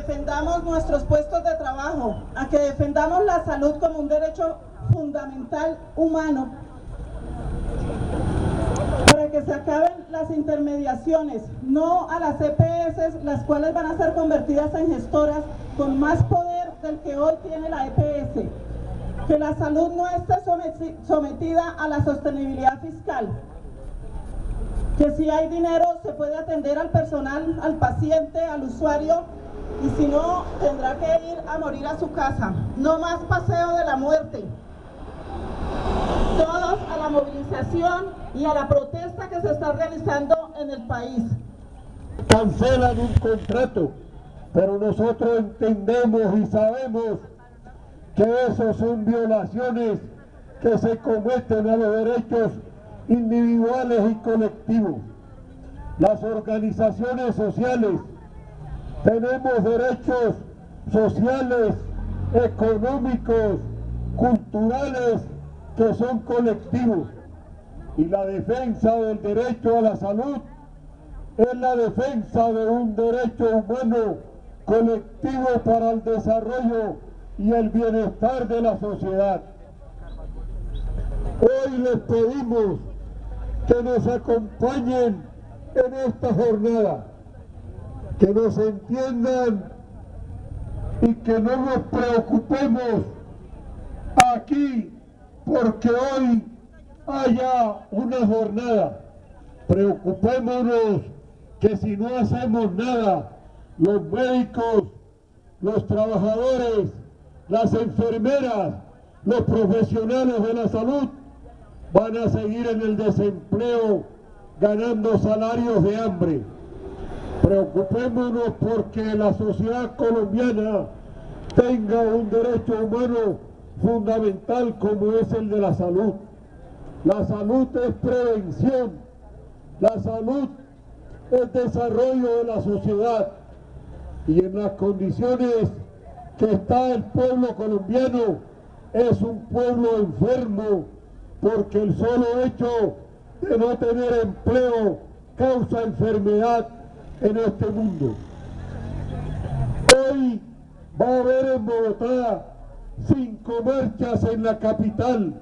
defendamos nuestros puestos de trabajo, a que defendamos la salud como un derecho fundamental humano, para que se acaben las intermediaciones, no a las EPS, las cuales van a ser convertidas en gestoras con más poder del que hoy tiene la EPS. Que la salud no esté sometida a la sostenibilidad fiscal. Que si hay dinero se puede atender al personal, al paciente, al usuario, y si no, tendrá que ir a morir a su casa. No más paseo de la muerte. Todos a la movilización y a la protesta que se está realizando en el país. Cancelan un contrato, pero nosotros entendemos y sabemos que eso son violaciones que se cometen a los derechos individuales y colectivos. Las organizaciones sociales tenemos derechos sociales, económicos, culturales, que son colectivos, y la defensa del derecho a la salud es la defensa de un derecho humano colectivo para el desarrollo y el bienestar de la sociedad. Hoy les pedimos que nos acompañen en esta jornada, que nos entiendan y que no nos preocupemos aquí porque hoy haya una jornada. Preocupémonos que si no hacemos nada, los médicos, los trabajadores, las enfermeras, los profesionales de la salud van a seguir en el desempleo ganando salarios de hambre. Preocupémonos porque la sociedad colombiana tenga un derecho humano fundamental como es el de la salud. La salud es prevención, la salud es desarrollo de la sociedad, y en las condiciones que está el pueblo colombiano es un pueblo enfermo, porque el solo hecho de no tener empleo causa enfermedad en este mundo. Hoy va a haber en Bogotá 5 marchas en la capital,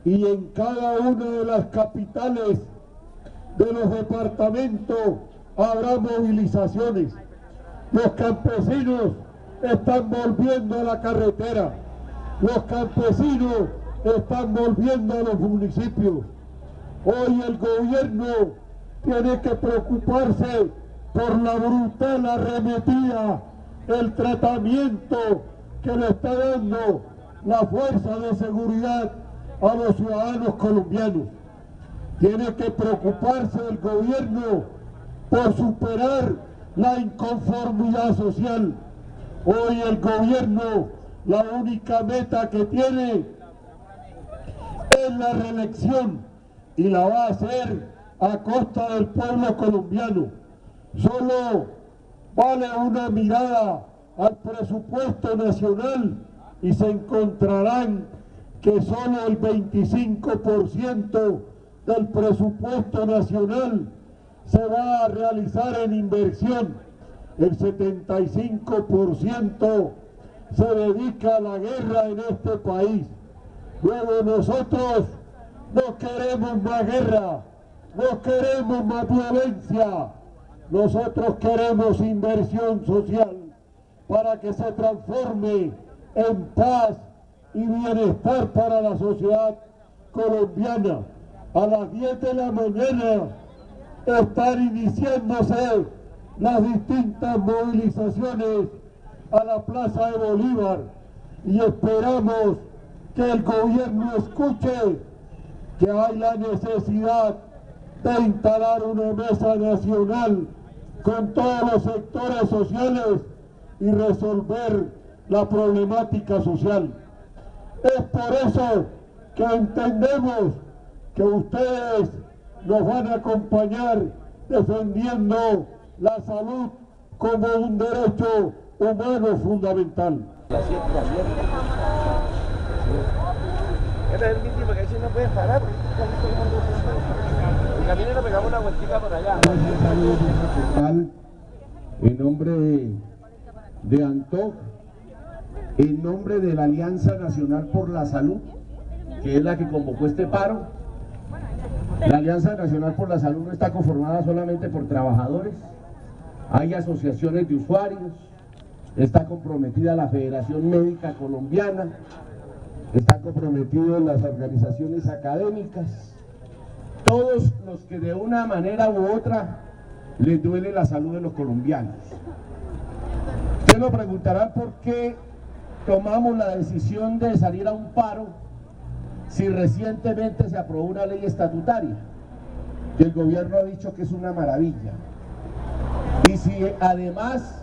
y en cada una de las capitales de los departamentos habrá movilizaciones. Los campesinos están volviendo a la carretera, los campesinos están volviendo a los municipios. Hoy el gobierno tiene que preocuparse por la brutal arremetida, el tratamiento que le está dando la fuerza de seguridad a los ciudadanos colombianos. Tiene que preocuparse el gobierno por superar la inconformidad social. Hoy el gobierno, la única meta que tiene es la reelección, y la va a hacer a costa del pueblo colombiano. Solo vale una mirada al presupuesto nacional y se encontrarán que solo el 25% del presupuesto nacional se va a realizar en inversión. El 75% se dedica a la guerra en este país. Luego nosotros no queremos más guerra, no queremos más violencia, nosotros queremos inversión social para que se transforme en paz y bienestar para la sociedad colombiana. A las 10 de la mañana están iniciándose las distintas movilizaciones a la Plaza de Bolívar, y esperamos que el gobierno escuche que hay la necesidad de instalar una mesa nacional con todos los sectores sociales y resolver la problemática social. Es por eso que entendemos que ustedes nos van a acompañar defendiendo la salud como un derecho humano fundamental. Este es el mínimo que si no pueden parar. El camino nos pegamos una vueltita por allá. En nombre de Antog, en nombre de la Alianza Nacional por la Salud, que es la que convocó este paro. La Alianza Nacional por la Salud no está conformada solamente por trabajadores, hay asociaciones de usuarios, está comprometida la Federación Médica Colombiana, están comprometidos las organizaciones académicas, todos los que de una manera u otra les duele la salud de los colombianos. Ustedes nos preguntarán por qué tomamos la decisión de salir a un paro si recientemente se aprobó una ley estatutaria, que el gobierno ha dicho que es una maravilla, y si además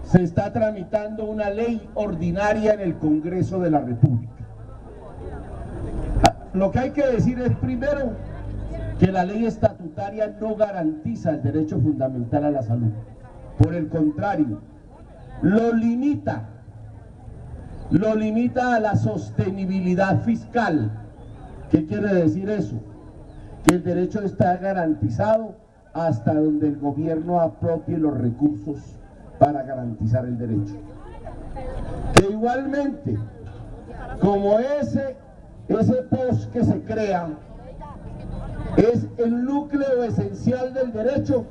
se está tramitando una ley ordinaria en el Congreso de la República. Lo que hay que decir es, primero, que la ley estatutaria no garantiza el derecho fundamental a la salud. Por el contrario, lo limita a la sostenibilidad fiscal. ¿Qué quiere decir eso? Que el derecho está garantizado hasta donde el gobierno apropie los recursos para garantizar el derecho. Que igualmente, como ese POS que se crea es el núcleo esencial del derecho,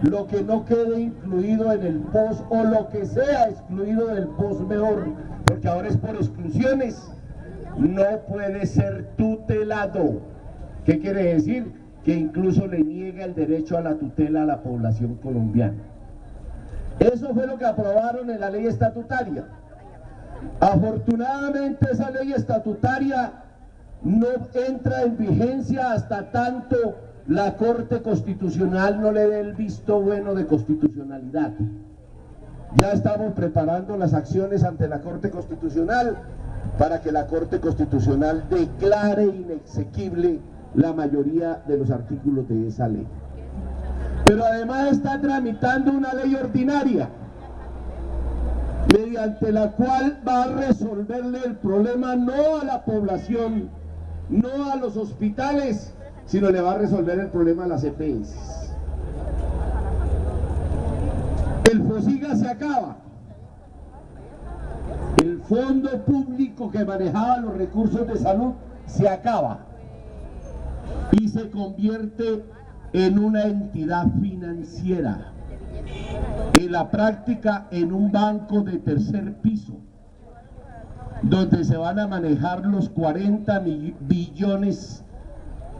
lo que no quede incluido en el POS, o lo que sea excluido del POS mejor, porque ahora es por exclusiones, no puede ser tutelado. ¿Qué quiere decir? Que incluso le niega el derecho a la tutela a la población colombiana. Eso fue lo que aprobaron en la ley estatutaria. Afortunadamente esa ley estatutaria no entra en vigencia hasta tanto la Corte Constitucional no le dé el visto bueno de constitucionalidad. Ya estamos preparando las acciones ante la Corte Constitucional para que la Corte Constitucional declare inexequible la mayoría de los artículos de esa ley. Pero además está tramitando una ley ordinaria, mediante la cual va a resolverle el problema no a la población, no a los hospitales, sino le va a resolver el problema a las EPS. El FOSIGA se acaba. El fondo público que manejaba los recursos de salud se acaba y se convierte en una entidad financiera, en la práctica en un banco de tercer piso, donde se van a manejar los 40 billones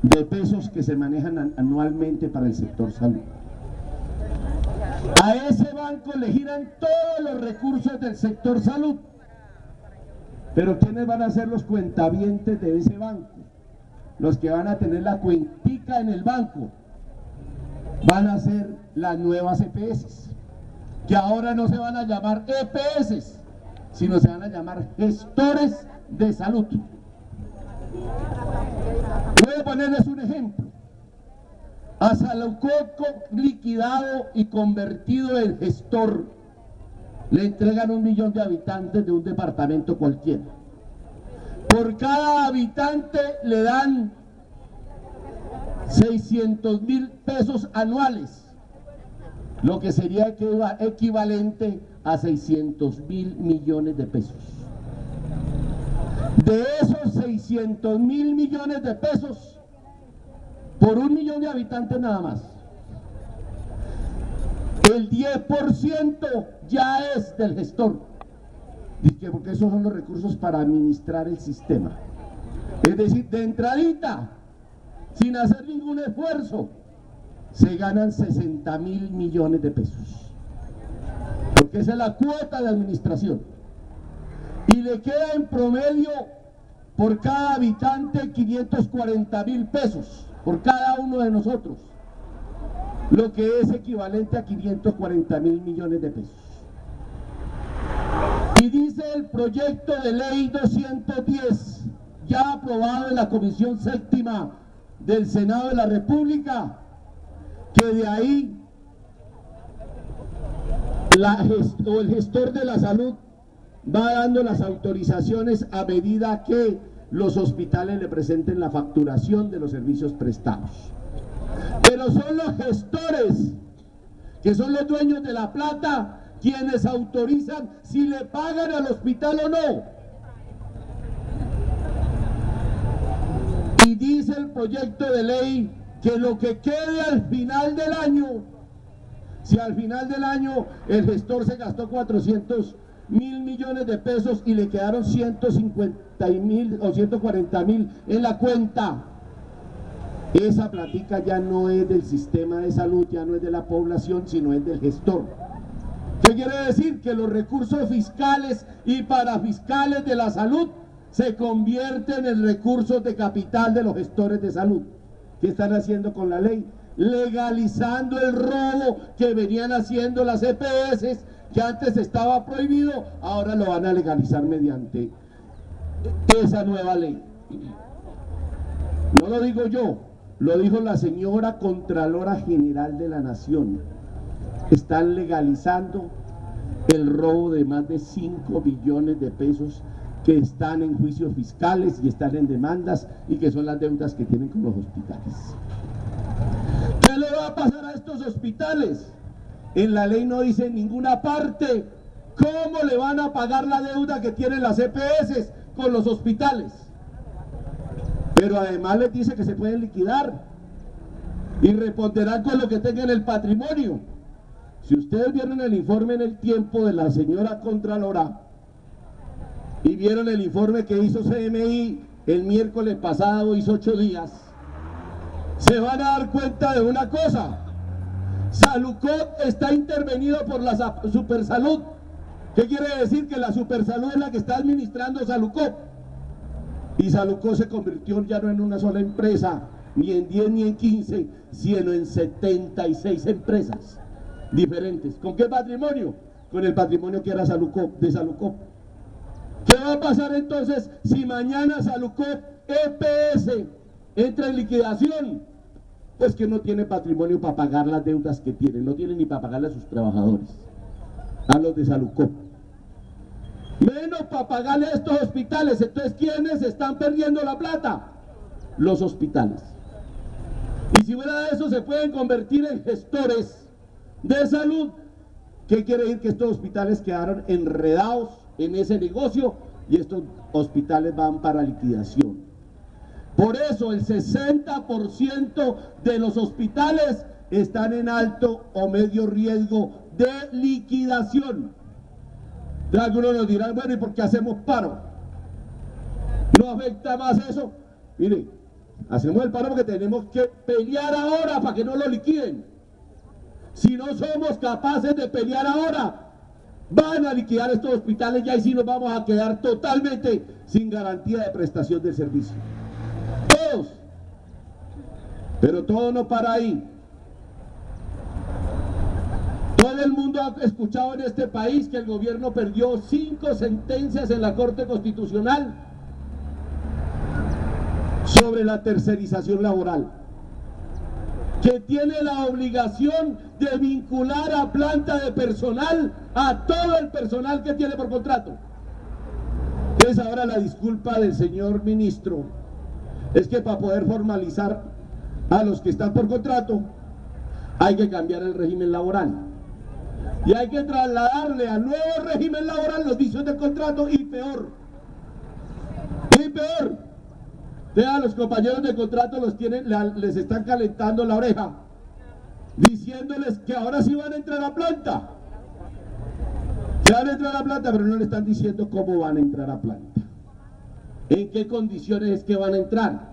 de pesos que se manejan anualmente para el sector salud. A ese banco le giran todos los recursos del sector salud. Pero ¿quiénes van a ser los cuentavientes de ese banco? Los que van a tener la cuentica en el banco van a ser las nuevas EPS, que ahora no se van a llamar EPS, sino se van a llamar gestores de salud. Voy a ponerles un ejemplo. A Salococo, liquidado y convertido en gestor, le entregan 1 millón de habitantes de un departamento cualquiera. Por cada habitante le dan 600.000 pesos anuales, lo que sería equivalente a 600.000 millones de pesos. De esos 600.000 millones de pesos, por 1 millón de habitantes nada más, el 10% ya es del gestor, porque esos son los recursos para administrar el sistema. Es decir, de entradita, sin hacer ningún esfuerzo, se ganan 60.000 millones de pesos, porque esa es la cuota de administración, y le queda en promedio por cada habitante 540.000 pesos por cada uno de nosotros, lo que es equivalente a 540.000 millones de pesos. Y dice el proyecto de ley 210, ya aprobado en la Comisión Séptima del Senado de la República, que de ahí el gestor de la salud va dando las autorizaciones a medida que los hospitales le presenten la facturación de los servicios prestados. Pero son los gestores, que son los dueños de la plata, quienes autorizan si le pagan al hospital o no. Y dice el proyecto de ley que lo que quede al final del año, si al final del año el gestor se gastó 400.000 millones de pesos y le quedaron 150.000 o 140.000 en la cuenta, esa platica ya no es del sistema de salud, ya no es de la población, sino es del gestor. ¿Qué quiere decir? Que los recursos fiscales y parafiscales de la salud se convierten en recursos de capital de los gestores de salud. ¿Qué están haciendo con la ley? Legalizando el robo que venían haciendo las EPS, que antes estaba prohibido, ahora lo van a legalizar mediante esa nueva ley. No lo digo yo, lo dijo la señora Contralora General de la Nación. Están legalizando el robo de más de 5 billones de pesos que están en juicios fiscales y están en demandas y que son las deudas que tienen con los hospitales. ¿Qué le va a pasar a estos hospitales? En la ley no dice en ninguna parte cómo le van a pagar la deuda que tienen las EPS con los hospitales. Pero además les dice que se pueden liquidar y responderán con lo que tengan en el patrimonio. Si ustedes vieron el informe en el tiempo de la señora Contralora y vieron el informe que hizo CMI el miércoles pasado, hizo 8 días, se van a dar cuenta de una cosa: Salucop está intervenido por la Supersalud. ¿Qué quiere decir? Que la Supersalud es la que está administrando Salucop. Y Salucop se convirtió ya no en una sola empresa, ni en 10 ni en 15, sino en 76 empresas diferentes. ¿Con qué patrimonio? Con el patrimonio que era Salucop, de Salucop. ¿Qué va a pasar entonces si mañana Salucop EPS entra en liquidación? Pues que no tiene patrimonio para pagar las deudas que tiene, no tiene ni para pagarle a sus trabajadores, a los de Salucop, menos para pagarle a estos hospitales. Entonces, ¿quiénes están perdiendo la plata? Los hospitales. Y si fuera de eso, se pueden convertir en gestores de salud. ¿Qué quiere decir? Que estos hospitales quedaron enredados en ese negocio y estos hospitales van para liquidación. Por eso el 60% de los hospitales están en alto o medio riesgo de liquidación. Algunos nos dirán, bueno, ¿y por qué hacemos paro? ¿No afecta más eso? Mire, hacemos el paro porque tenemos que pelear ahora para que no lo liquiden. Si no somos capaces de pelear ahora, van a liquidar estos hospitales y ahí sí nos vamos a quedar totalmente sin garantía de prestación del servicio. Todos. Pero todo no para ahí. Todo el mundo ha escuchado en este país que el gobierno perdió 5 sentencias en la Corte Constitucional sobre la tercerización laboral, que tiene la obligación de vincular a planta de personal a todo el personal que tiene por contrato. Entonces ahora la disculpa del señor ministro es que para poder formalizar a los que están por contrato hay que cambiar el régimen laboral y hay que trasladarle al nuevo régimen laboral los vicios del contrato y peor. A los compañeros de contrato les están calentando la oreja diciéndoles que ahora sí van a entrar a planta, que van a entrar a planta, pero no le están diciendo cómo van a entrar a planta, en qué condiciones es que van a entrar.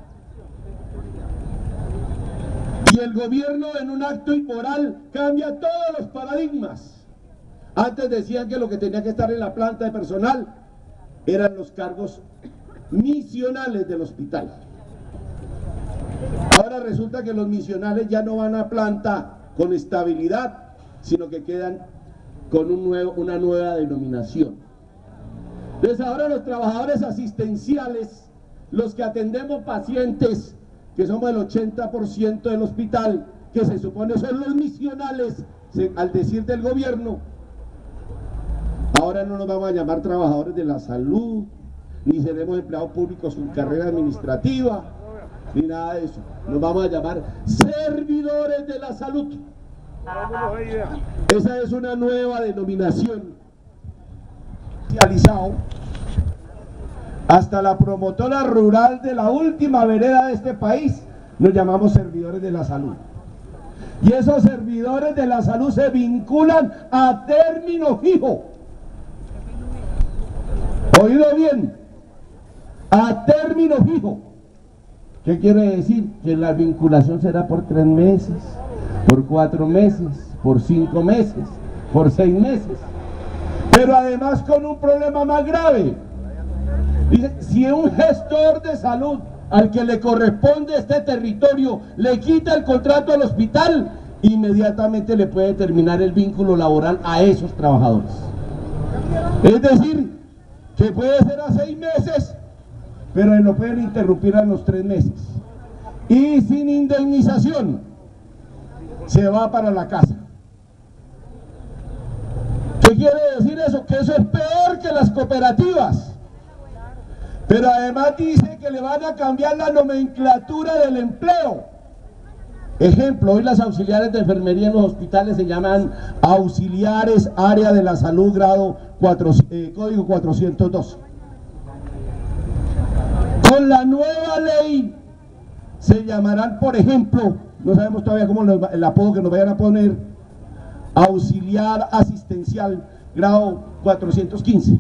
Y el gobierno, en un acto inmoral, cambia todos los paradigmas. Antes decían que lo que tenía que estar en la planta de personal eran los cargos misionales del hospital. Ahora resulta que los misionales ya no van a planta con estabilidad, sino que quedan con una nueva denominación. Entonces ahora los trabajadores asistenciales, los que atendemos pacientes, que somos el 80% del hospital, que se supone son los misionales, al decir del gobierno, ahora no nos vamos a llamar trabajadores de la salud, ni seremos empleados públicos con carrera administrativa, ni nada de eso. Nos vamos a llamar servidores de la salud. Esa es una nueva denominación. Especializado hasta la promotora rural de la última vereda de este país, nos llamamos servidores de la salud. Y esos servidores de la salud se vinculan a término fijo. Oído bien, a término fijo. ¿Qué quiere decir? Que la vinculación será por 3 meses, por 4 meses, por 5 meses, por 6 meses. Pero además con un problema más grave. Dice, si un gestor de salud al que le corresponde este territorio le quita el contrato al hospital, inmediatamente le puede terminar el vínculo laboral a esos trabajadores. Es decir, que puede ser a 6 meses, pero lo pueden interrumpir a los 3 meses. Y sin indemnización, se va para la casa. ¿Qué quiere decir eso? Que eso es peor que las cooperativas. Pero además dice que le van a cambiar la nomenclatura del empleo. Ejemplo, hoy las auxiliares de enfermería en los hospitales se llaman auxiliares área de la salud grado código 402. Con la nueva ley se llamarán, por ejemplo, no sabemos todavía cómo el apodo que nos vayan a poner, auxiliar asistencial grado 415,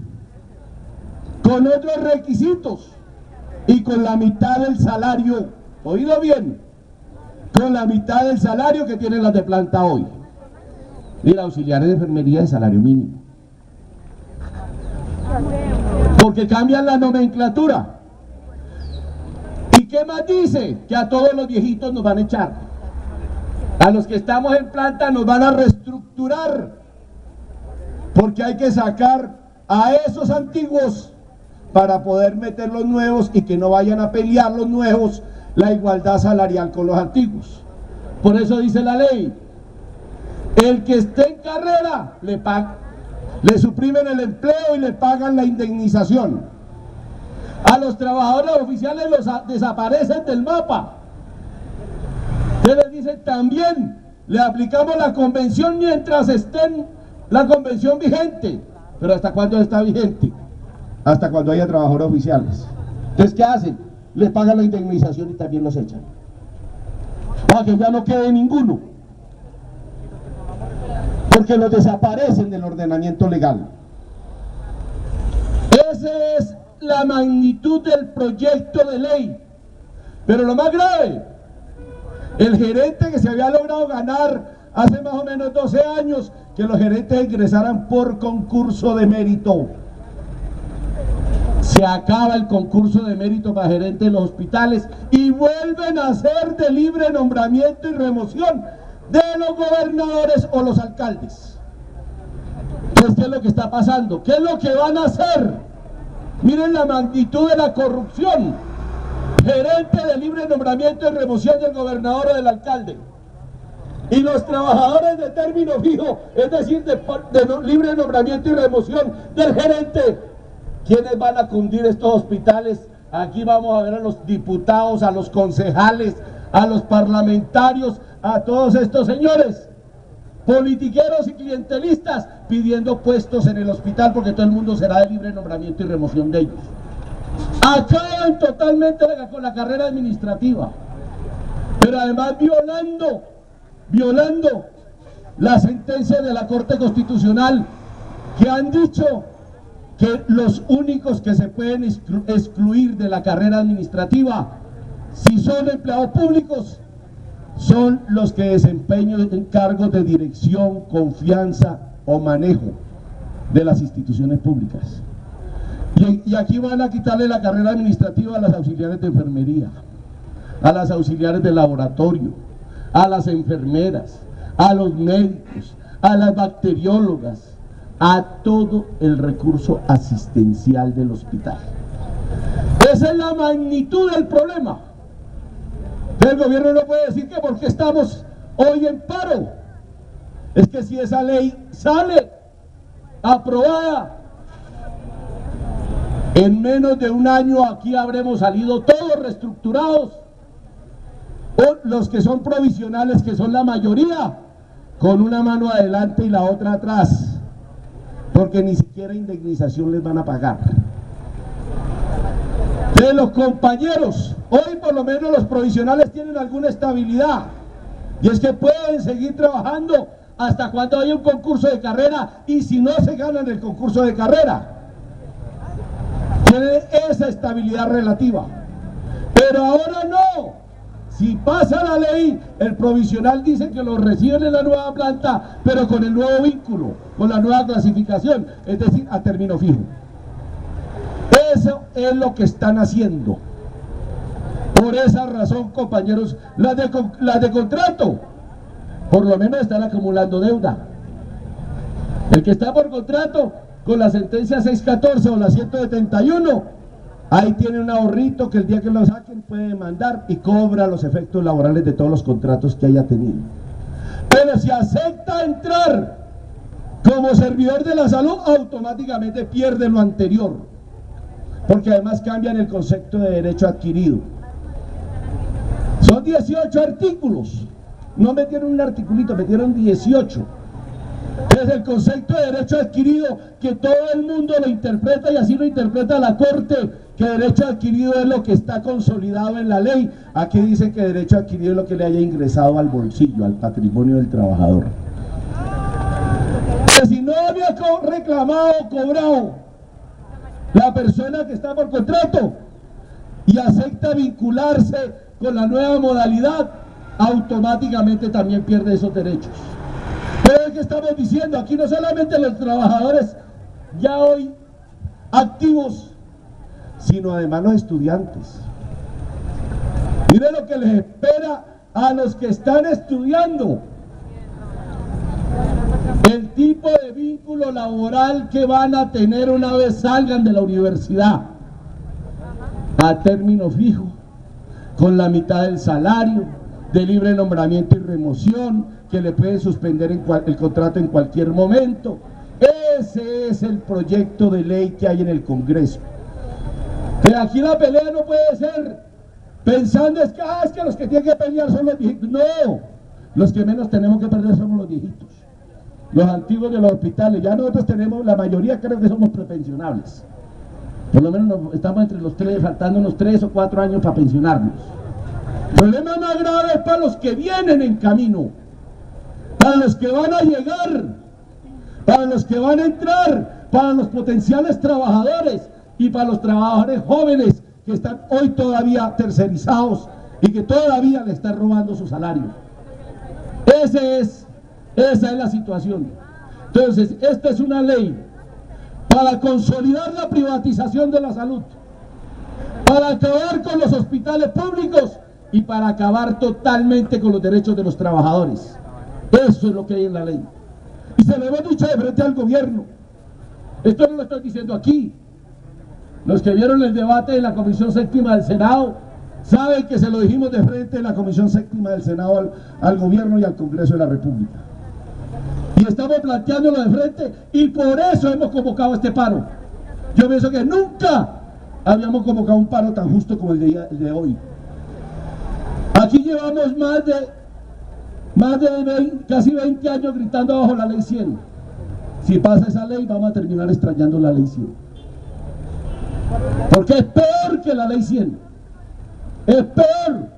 con otros requisitos y con la mitad del salario, oído bien, con la mitad del salario que tienen las de planta hoy. Mira, auxiliares de enfermería de salario mínimo, porque cambian la nomenclatura. ¿Y qué más dice? Que a todos los viejitos nos van a echar, a los que estamos en planta nos van a reestructurar, porque hay que sacar a esos antiguos para poder meter los nuevos y que no vayan a pelear los nuevos la igualdad salarial con los antiguos. Por eso dice la ley, el que esté en carrera le paga, le suprimen el empleo y le pagan la indemnización. A los trabajadores oficiales los desaparecen del mapa. Ustedes dicen también, le aplicamos la convención mientras esté la convención vigente. Pero ¿hasta cuándo está vigente? Hasta cuando haya trabajadores oficiales. Entonces, ¿qué hacen? Les pagan la indemnización y también los echan, para que ya no quede ninguno, porque los desaparecen del ordenamiento legal. Esa es la magnitud del proyecto de ley. Pero lo más grave, el gerente que se había logrado ganar hace más o menos 12 años, que los gerentes ingresaran por concurso de mérito. Se acaba el concurso de mérito para gerentes de los hospitales y vuelven a ser de libre nombramiento y remoción de los gobernadores o los alcaldes. Entonces, ¿qué es lo que está pasando? ¿Qué es lo que van a hacer? Miren la magnitud de la corrupción. Gerente de libre nombramiento y remoción del gobernador o del alcalde. Y los trabajadores de término fijo, es decir, de libre nombramiento y remoción del gerente. ¿Quiénes van a cundir estos hospitales? Aquí vamos a ver a los diputados, a los concejales, a los parlamentarios, a todos estos señores politiqueros y clientelistas pidiendo puestos en el hospital, porque todo el mundo será de libre nombramiento y remoción de ellos. Acaban totalmente con la carrera administrativa, pero además violando la sentencia de la Corte Constitucional, que han dicho que los únicos que se pueden excluir de la carrera administrativa, si son empleados públicos, son los que desempeñan cargos de dirección, confianza o manejo de las instituciones públicas. Y aquí van a quitarle la carrera administrativa a las auxiliares de enfermería, a las auxiliares de laboratorio, a las enfermeras, a los médicos, a las bacteriólogas, a todo el recurso asistencial del hospital. Esa es la magnitud del problema. El gobierno no puede decir que porque estamos hoy en paro. Es que si esa ley sale aprobada, en menos de un año aquí habremos salido todos reestructurados, o los que son provisionales, que son la mayoría, con una mano adelante y la otra atrás, porque ni siquiera indemnización les van a pagar. De los compañeros, hoy por lo menos los provisionales tienen alguna estabilidad, y es que pueden seguir trabajando hasta cuando haya un concurso de carrera, y si no se ganan el concurso de carrera, tienen esa estabilidad relativa. Pero ahora no. Si pasa la ley, el provisional dice que lo reciben en la nueva planta, pero con el nuevo vínculo, con la nueva clasificación, es decir, a término fijo. Eso es lo que están haciendo. Por esa razón, compañeros, las de contrato, por lo menos están acumulando deuda. El que está por contrato, con la sentencia 614 o la 171, ahí tiene un ahorrito que el día que lo saquen puede demandar y cobra los efectos laborales de todos los contratos que haya tenido. Pero si acepta entrar como servidor de la salud, automáticamente pierde lo anterior, porque además cambian el concepto de derecho adquirido. Son 18 artículos, no metieron un articulito, metieron 18. Es el concepto de derecho adquirido que todo el mundo lo interpreta, y así lo interpreta la Corte, que derecho adquirido es lo que está consolidado en la ley. Aquí dice que derecho adquirido es lo que le haya ingresado al bolsillo, al patrimonio del trabajador. Que si no había reclamado o cobrado la persona que está por contrato y acepta vincularse con la nueva modalidad, automáticamente también pierde esos derechos. Pero es que estamos diciendo, aquí no solamente los trabajadores ya hoy activos, sino además los estudiantes. Miren lo que les espera a los que están estudiando. El tipo de vínculo laboral que van a tener una vez salgan de la universidad, a término fijo, con la mitad del salario, de libre nombramiento y remoción, que le pueden suspender el contrato en cualquier momento. Ese es el proyecto de ley que hay en el Congreso. Pero aquí la pelea no puede ser pensando es que los que tienen que pelear son los viejitos. No, los que menos tenemos que perder somos los viejitos, los antiguos de los hospitales. Ya nosotros tenemos, la mayoría creo que somos prepensionables. Por lo menos estamos entre los tres, faltando unos 3 o 4 años para pensionarnos. El problema más grave es para los que vienen en camino, para los que van a llegar, para los que van a entrar, para los potenciales trabajadores y para los trabajadores jóvenes que están hoy todavía tercerizados y que todavía le están robando su salario. Esa es la situación. Entonces, esta es una ley para consolidar la privatización de la salud, para acabar con los hospitales públicos y para acabar totalmente con los derechos de los trabajadores. Eso es lo que hay en la ley. Y se lo hemos dicho de frente al gobierno. Esto no lo estoy diciendo aquí. Los que vieron el debate de la Comisión Séptima del Senado saben que se lo dijimos de frente en la Comisión Séptima del Senado al gobierno y al Congreso de la República. Y estamos planteándolo de frente, y por eso hemos convocado este paro. Yo pienso que nunca habíamos convocado un paro tan justo como el de hoy. Aquí llevamos casi 20 años gritando bajo la ley 100. Si pasa esa ley, vamos a terminar extrañando la ley 100. Porque es peor que la ley 100. Es peor.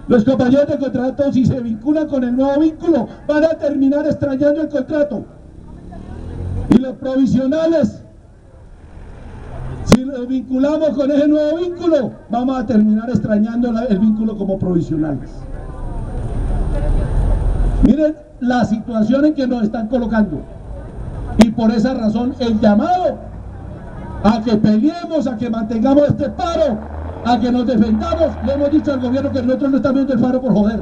Los compañeros de contrato, si se vinculan con el nuevo vínculo, van a terminar extrañando el contrato. Y los provisionales, si los vinculamos con ese nuevo vínculo, vamos a terminar extrañando el vínculo como provisionales. Miren la situación en que nos están colocando. Y por esa razón el llamado a que peleemos, a que mantengamos este paro, a que nos defendamos. Le hemos dicho al gobierno que nosotros no estamos viendo el paro por joder.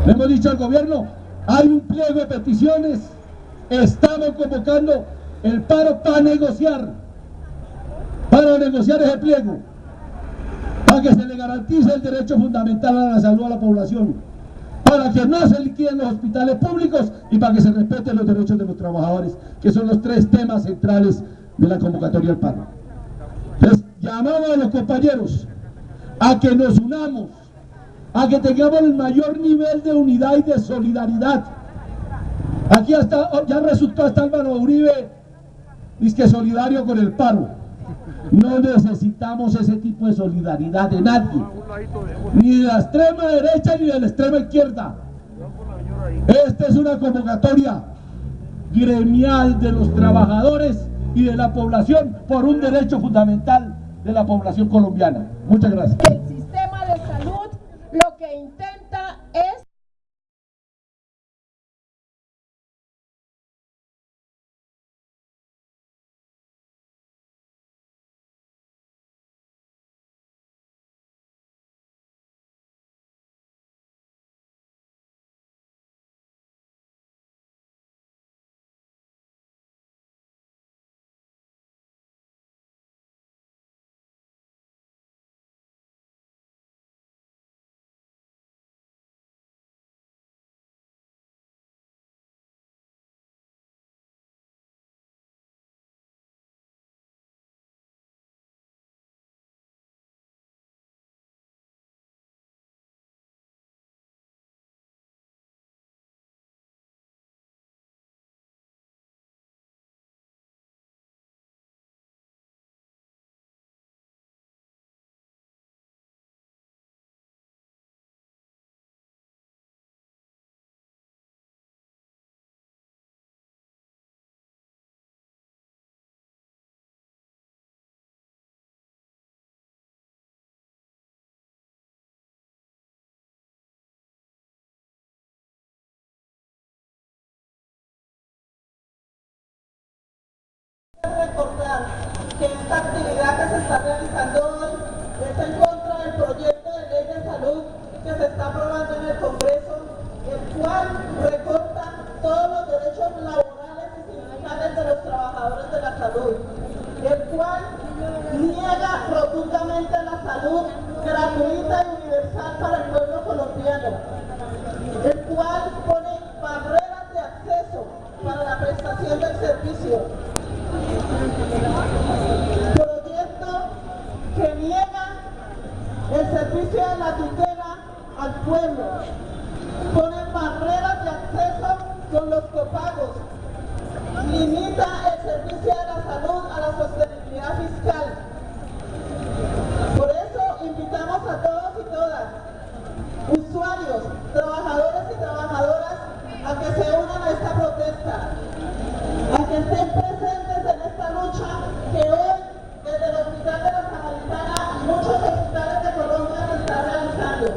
Le hemos dicho al gobierno, hay un pliego de peticiones, estamos convocando el paro para negociar ese pliego, para que se le garantice el derecho fundamental a la salud a la población, para que no se liquiden los hospitales públicos y para que se respeten los derechos de los trabajadores, que son los 3 temas centrales de la convocatoria al paro. Entonces, llamamos a los compañeros a que nos unamos, a que tengamos el mayor nivel de unidad y de solidaridad Aquí hasta, ya resultó hasta Álvaro Uribe, que solidario con el paro. No necesitamos ese tipo de solidaridad de nadie, ni de la extrema derecha ni de la extrema izquierda. Esta es una convocatoria gremial de los trabajadores y de la población por un derecho fundamental de la población colombiana. Muchas gracias. El sistema de salud lo que intenta es recordar que esta actividad que se está realizando hoy es en contra del proyecto de ley de salud que se está aprobando en el Congreso, el cual recorta todos los derechos laborales y sindicales de los trabajadores de la salud, el cual niega rotundamente la salud gratuita y universal para el pueblo colombiano, el cual pone barreras de acceso para la prestación del servicio. Proyecto que niega el servicio de la tutela al pueblo, pone barreras de acceso con los copagos, limita el servicio de la salud a la sostenibilidad fiscal. Por eso invitamos a todos y todas, usuarios, trabajadores y trabajadoras, a que se unan a esta protesta, a que estén presentes en esta lucha que hoy, desde el Hospital de la Samaritana y muchos hospitales de Colombia se está realizando.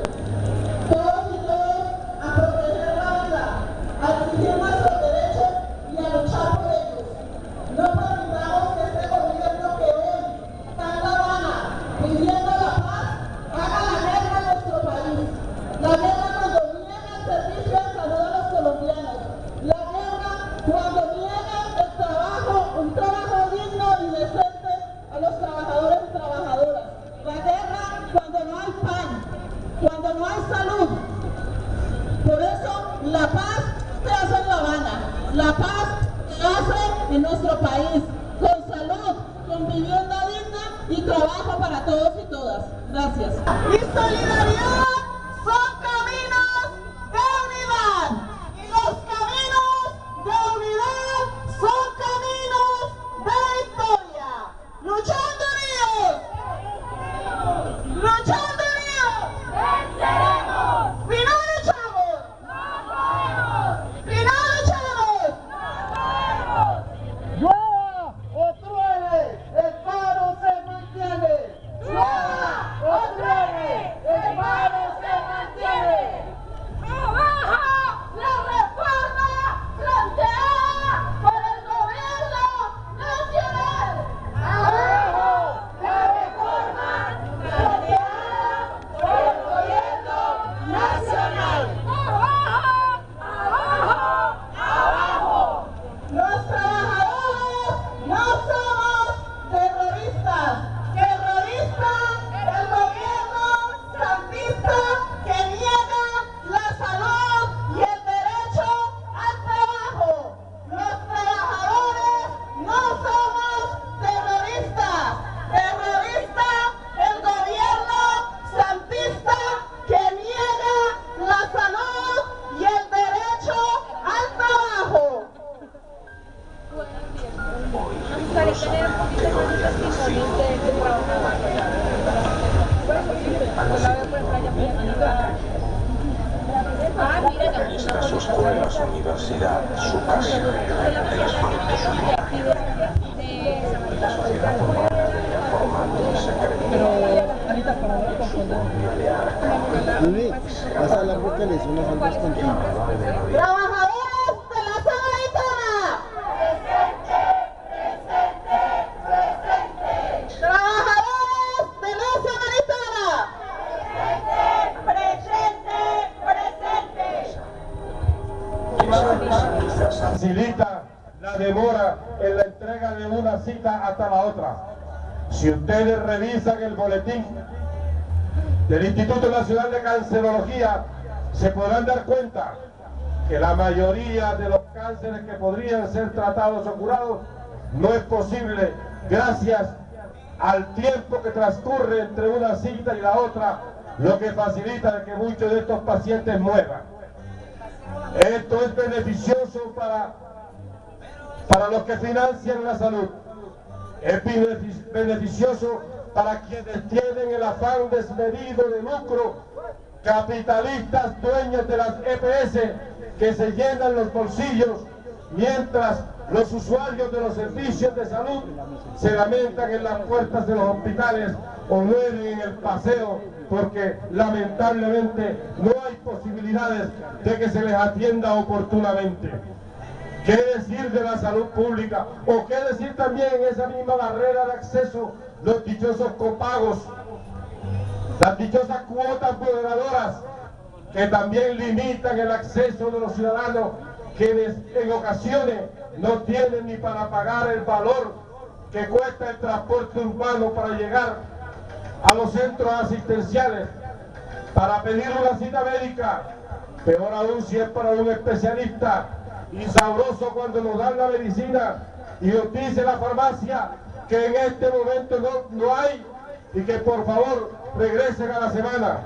Todos y todos a proteger la vida, a exigir nuestros derechos y a luchar por ellos. No permitamos que este gobierno que hoy está en La Habana pidiendo la paz, haga la guerra en nuestro país. La guerra cuando niega el servicio de salud a los colombianos. La guerra cuando niega el trabajo, un trabajo digno y decente a los trabajadores y trabajadoras. La guerra cuando no hay pan, cuando no hay salud. Por eso la paz se hace en La Habana, la paz se hace en nuestro país, con salud, con vivienda digna y trabajo para todos y todas. Gracias. Y solidaridad son caminos de unidad. Y los caminos de unidad son caminos de victoria. Luchando unidos. Luchando unidos. ¡Venceremos! Si no luchamos, no podemos. Si no luchamos, no podemos. Llueva o truene, el paro se mantiene. Llueva o truene, el paro universidad, su casa, el espíritu suyo. La sociedad comunitaria formando un secreto. Luis, vas a hablar porque le hicimos algo contigo. ¡Trabajadores de la Samaritana! ¡Trabajadores de la Samaritana! Facilita la demora en la entrega de una cita hasta la otra. Si ustedes revisan el boletín del Instituto Nacional de Cancerología, se podrán dar cuenta que la mayoría de los cánceres que podrían ser tratados o curados no es posible gracias al tiempo que transcurre entre una cita y la otra, lo que facilita que muchos de estos pacientes mueran. Esto es beneficioso para los que financian la salud. Es beneficioso para quienes tienen el afán desmedido de lucro, capitalistas dueños de las EPS que se llenan los bolsillos, mientras los usuarios de los servicios de salud se lamentan en las puertas de los hospitales o mueren en el paseo porque lamentablemente no hay posibilidades de que se les atienda oportunamente. ¿Qué decir de la salud pública? ¿O qué decir también en esa misma barrera de acceso, los dichosos copagos, las dichosas cuotas moderadoras que también limitan el acceso de los ciudadanos, quienes en ocasiones no tienen ni para pagar el valor que cuesta el transporte urbano para llegar a los centros asistenciales, para pedir una cita médica, peor aún si es para un especialista, y sabroso cuando nos dan la medicina y nos dice la farmacia que en este momento no hay y que por favor regresen a la semana.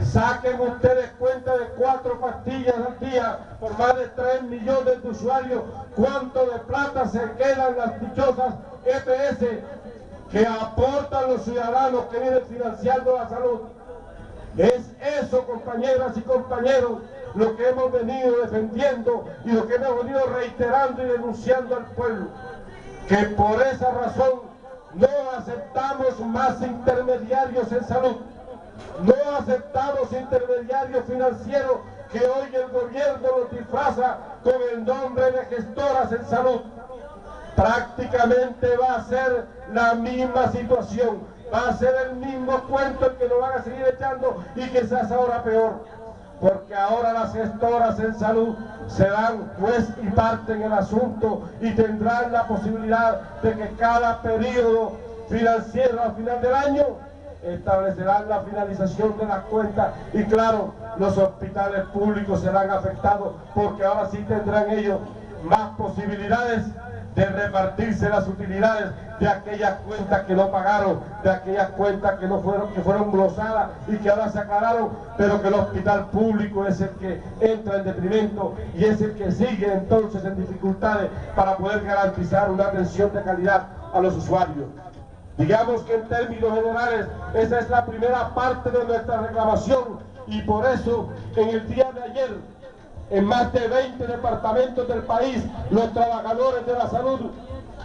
Saquen ustedes cuenta de 4 pastillas al día por más de 3 millones de usuarios, cuánto de plata se quedan las dichosas EPS que aportan los ciudadanos que vienen financiando la salud. Es eso, compañeras y compañeros, lo que hemos venido defendiendo y lo que hemos venido reiterando y denunciando al pueblo, que por esa razón no aceptamos más intermediarios en salud, no aceptamos intermediarios financieros que hoy el gobierno los disfraza con el nombre de gestoras en salud. Prácticamente va a ser la misma situación, va a ser el mismo cuento el que nos van a seguir echando y quizás ahora peor, porque ahora las gestoras en salud se dan juez y parte en el asunto y tendrán la posibilidad de que cada periodo financiero al final del año establecerán la finalización de las cuentas y claro, los hospitales públicos serán afectados porque ahora sí tendrán ellos más posibilidades de repartirse las utilidades de aquellas cuentas que no pagaron, de aquellas cuentas que fueron glosadas y que ahora se aclararon, pero que el hospital público es el que entra en detrimento y es el que sigue entonces en dificultades para poder garantizar una atención de calidad a los usuarios. Digamos que en términos generales esa es la primera parte de nuestra reclamación y por eso en el día de ayer en más de 20 departamentos del país, los trabajadores de la salud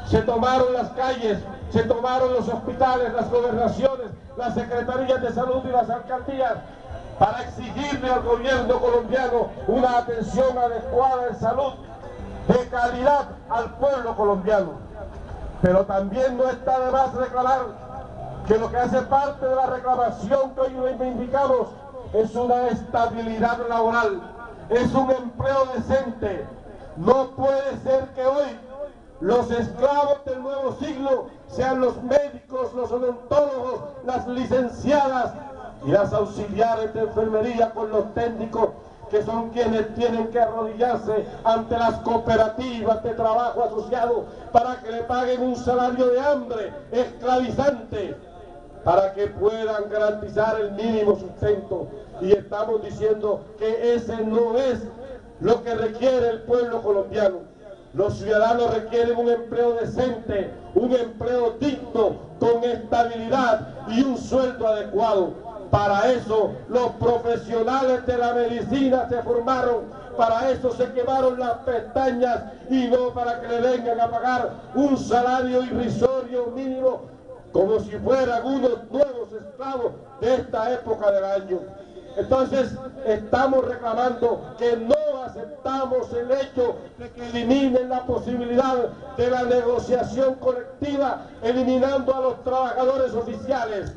se tomaron las calles, se tomaron los hospitales, las gobernaciones, las secretarías de salud y las alcaldías para exigirle al gobierno colombiano una atención adecuada en salud, de calidad al pueblo colombiano. Pero también no está de más reclamar que lo que hace parte de la reclamación que hoy reivindicamos es una estabilidad laboral. Es un empleo decente. No puede ser que hoy los esclavos del nuevo siglo sean los médicos, los odontólogos, las licenciadas y las auxiliares de enfermería con los técnicos, que son quienes tienen que arrodillarse ante las cooperativas de trabajo asociado para que le paguen un salario de hambre esclavizante, para que puedan garantizar el mínimo sustento. Y estamos diciendo que ese no es lo que requiere el pueblo colombiano. Los ciudadanos requieren un empleo decente, un empleo digno, con estabilidad y un sueldo adecuado. Para eso los profesionales de la medicina se formaron, para eso se quemaron las pestañas y no para que le vengan a pagar un salario irrisorio mínimo como si fueran unos nuevos esclavos de esta época del año. Entonces estamos reclamando que no aceptamos el hecho de que eliminen la posibilidad de la negociación colectiva, eliminando a los trabajadores oficiales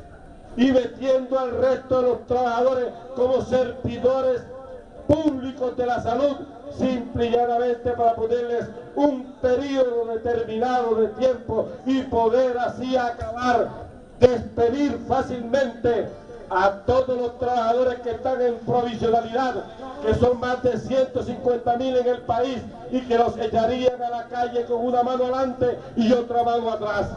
y metiendo al resto de los trabajadores como servidores públicos de la salud, simple y llanamente para ponerles un periodo determinado de tiempo y poder así acabar, despedir fácilmente a todos los trabajadores que están en provisionalidad, que son más de 150.000 en el país, y que los echarían a la calle con una mano adelante y otra mano atrás.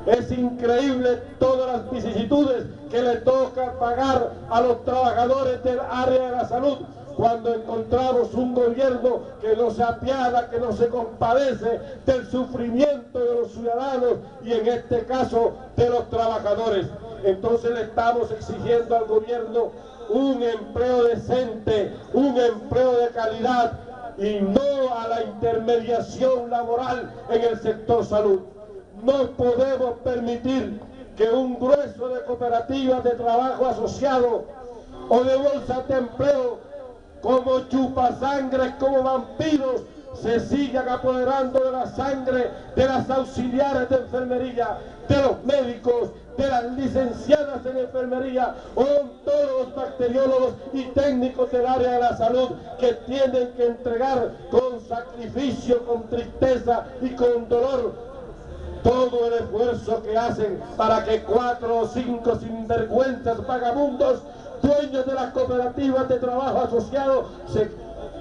Es increíble todas las vicisitudes que le toca pagar a los trabajadores del área de la salud, cuando encontramos un gobierno que no se apiada, que no se compadece del sufrimiento de los ciudadanos y en este caso de los trabajadores. Entonces le estamos exigiendo al gobierno un empleo decente, un empleo de calidad y no a la intermediación laboral en el sector salud. No podemos permitir que un grueso de cooperativas de trabajo asociado o de bolsas de empleo como chupasangres, como vampiros, se sigan apoderando de la sangre de las auxiliares de enfermería, de los médicos, de las licenciadas en enfermería, odontólogos, bacteriólogos y técnicos del área de la salud, que tienen que entregar con sacrificio, con tristeza y con dolor todo el esfuerzo que hacen para que 4 o 5 sinvergüenzas vagabundos, dueños de las cooperativas de trabajo asociado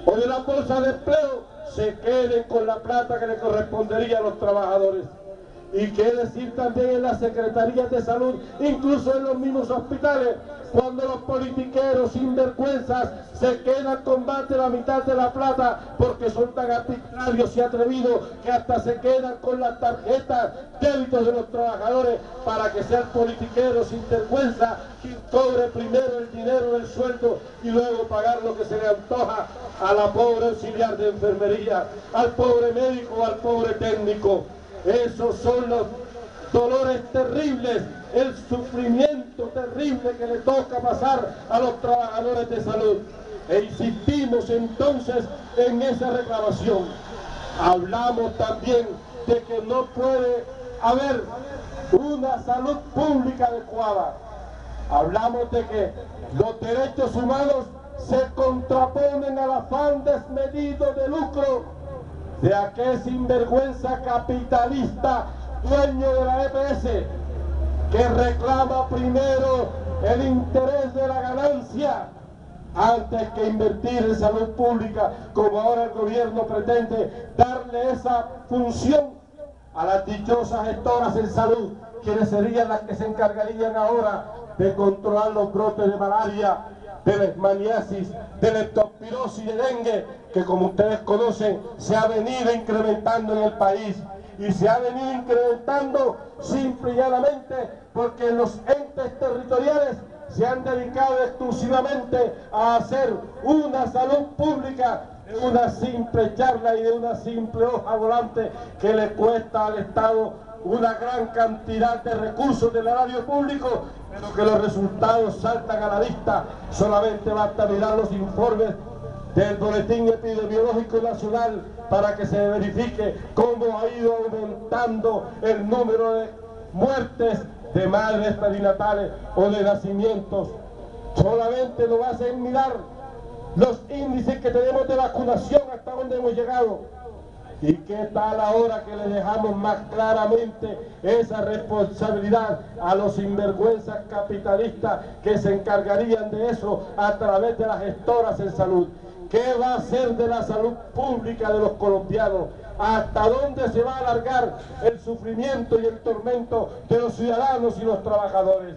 o de la bolsa de empleo, se queden con la plata que le correspondería a los trabajadores. Y qué decir también en las secretarías de salud, incluso en los mismos hospitales, cuando los politiqueros sinvergüenzas se quedan con más de la mitad de la plata porque son tan arbitrarios y atrevidos que hasta se quedan con las tarjetas débitos de los trabajadores para que sea el politiquero sinvergüenza quien cobre primero el dinero del sueldo y luego pagar lo que se le antoja a la pobre auxiliar de enfermería, al pobre médico, al pobre técnico. Esos son los dolores terribles, el sufrimiento terrible que le toca pasar a los trabajadores de salud. E insistimos entonces en esa reclamación. Hablamos también de que no puede haber una salud pública adecuada. Hablamos de que los derechos humanos se contraponen al afán desmedido de lucro de aquel sinvergüenza capitalista dueño de la EPS, que reclama primero el interés de la ganancia antes que invertir en salud pública, como ahora el gobierno pretende darle esa función a las dichosas gestoras en salud, quienes serían las que se encargarían ahora de controlar los brotes de malaria, de leishmaniasis, de leptospirosis y de dengue, que como ustedes conocen se ha venido incrementando en el país. Y se ha venido incrementando simple y llanamente porque los entes territoriales se han dedicado exclusivamente a hacer una salud pública de una simple charla y de una simple hoja volante que le cuesta al Estado una gran cantidad de recursos del erario público, pero que los resultados saltan a la vista. Solamente basta mirar los informes del Boletín Epidemiológico Nacional para que se verifique cómo ha ido aumentando el número de muertes de madres perinatales o de nacimientos. Solamente nos hacen mirar los índices que tenemos de vacunación, hasta donde hemos llegado. ¿Y qué tal ahora que le dejamos más claramente esa responsabilidad a los sinvergüenzas capitalistas que se encargarían de eso a través de las gestoras en salud? ¿Qué va a hacer de la salud pública de los colombianos? ¿Hasta dónde se va a alargar el sufrimiento y el tormento de los ciudadanos y los trabajadores?